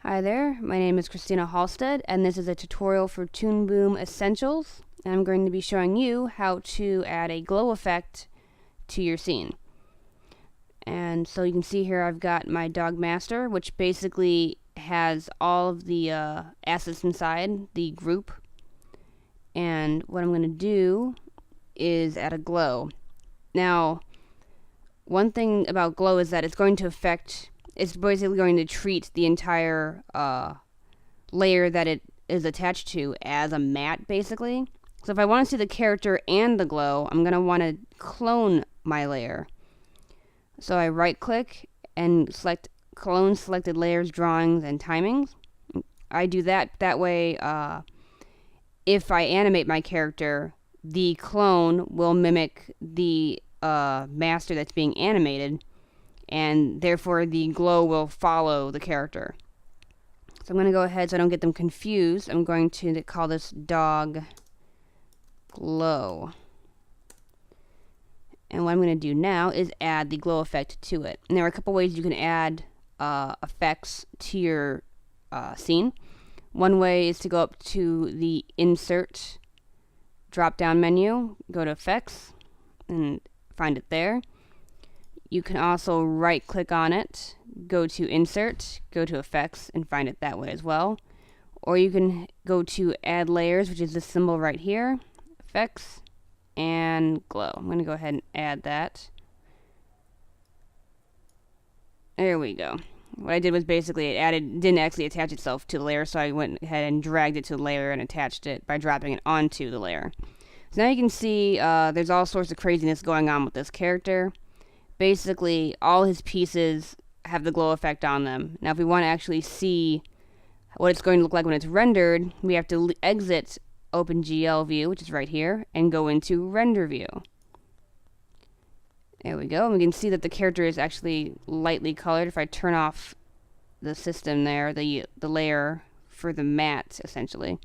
Hi there, my name is Christina Halstead, and this is a tutorial for Toon Boom Essentials. And I'm going to be showing you how to add a glow effect to your scene. And so you can see here I've got my Dog Master, which basically has all of the assets inside the group. And what I'm going to do is add a glow. Now, one thing about glow is that it's basically going to treat the entire layer that it is attached to as a matte, basically. So if I want to see the character and the glow, I'm going to want to clone my layer. So I right click and select clone selected layers, drawings, and timings. I do that way if I animate my character, the clone will mimic the master that's being animated, and therefore the glow will follow the character. So I'm going to go ahead, so I don't get them confused, I'm going to call this Dog Glow. And what I'm going to do now is add the glow effect to it. And there are a couple ways you can add effects to your scene. One way is to go up to the Insert drop-down menu, go to Effects, and find it there. You can also right-click on it, go to Insert, go to Effects, and find it that way as well. Or you can go to Add Layers, which is this symbol right here, Effects, and Glow. I'm going to go ahead and add that. There we go. What I did was basically didn't actually attach itself to the layer, so I went ahead and dragged it to the layer and attached it by dropping it onto the layer. So now you can see there's all sorts of craziness going on with this character. Basically, all his pieces have the glow effect on them. Now, if we want to actually see what it's going to look like when it's rendered, we have to exit OpenGL view, which is right here, and go into Render View. There we go. And we can see that the character is actually lightly colored. If I turn off the system there, the layer for the matte, essentially,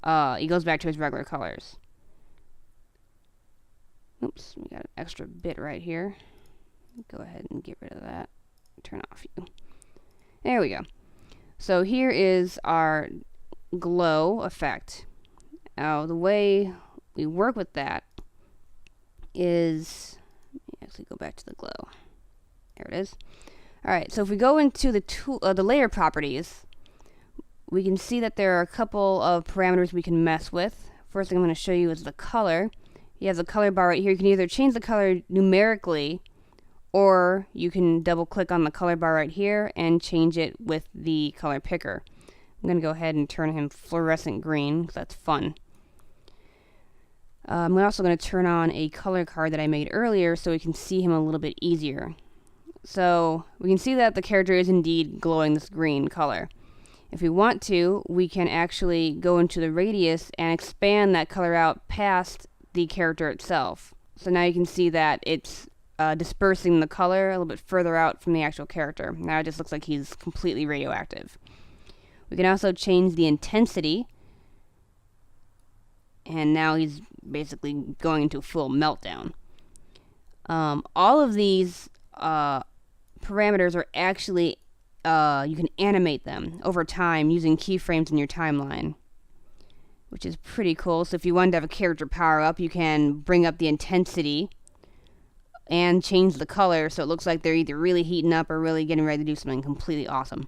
he goes back to his regular colors. Oops, we got an extra bit right here. Go ahead and get rid of that. Turn off view. There we go. So here is our glow effect. Now, the way we work with that is, actually go back to the glow. There it is. Alright, so if we go into the layer properties, we can see that there are a couple of parameters we can mess with. First thing I'm going to show you is the color. You have the color bar right here. You can either change the color numerically, or you can double click on the color bar right here and change it with the color picker. I'm going to go ahead and turn him fluorescent green, because that's fun. I'm also going to turn on a color card that I made earlier so we can see him a little bit easier. So we can see that the character is indeed glowing this green color. If we want to, we can actually go into the radius and expand that color out past the character itself. So now you can see that it's dispersing the color a little bit further out from the actual character. Now it just looks like he's completely radioactive. We can also change the intensity, and now he's basically going into a full meltdown. All of these parameters are actually, you can animate them over time using keyframes in your timeline, which is pretty cool. So if you wanted to have a character power up, you can bring up the intensity and change the color so it looks like they're either really heating up or really getting ready to do something completely awesome.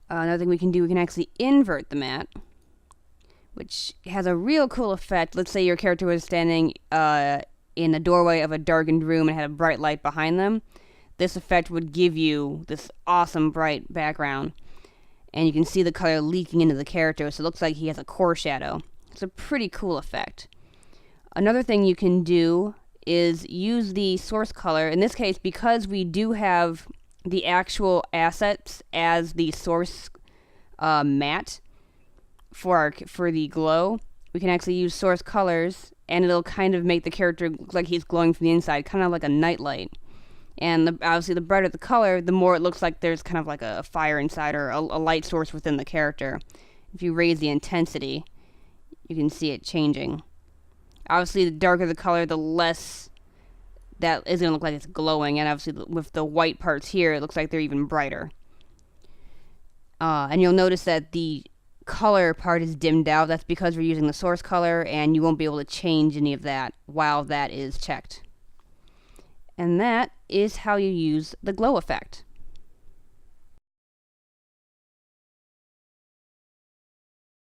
Another thing we can do, we can actually invert the matte, which has a real cool effect. Let's say your character was standing in the doorway of a darkened room and had a bright light behind them. This effect would give you this awesome bright background, and you can see the color leaking into the character, so it looks like he has a core shadow. It's a pretty cool effect. Another thing you can do is use the source color. In this case, because we do have the actual assets as the source matte for the glow, we can actually use source colors, and it'll kind of make the character look like he's glowing from the inside, kind of like a nightlight. And obviously the brighter the color, the more it looks like there's kind of like a fire inside, or a light source within the character. If you raise the intensity, you can see it changing. Obviously, the darker the color, the less that is going to look like it's glowing, and obviously with the white parts here, it looks like they're even brighter. And you'll notice that the color part is dimmed out. That's because we're using the source color, and you won't be able to change any of that while that is checked. And that is how you use the glow effect.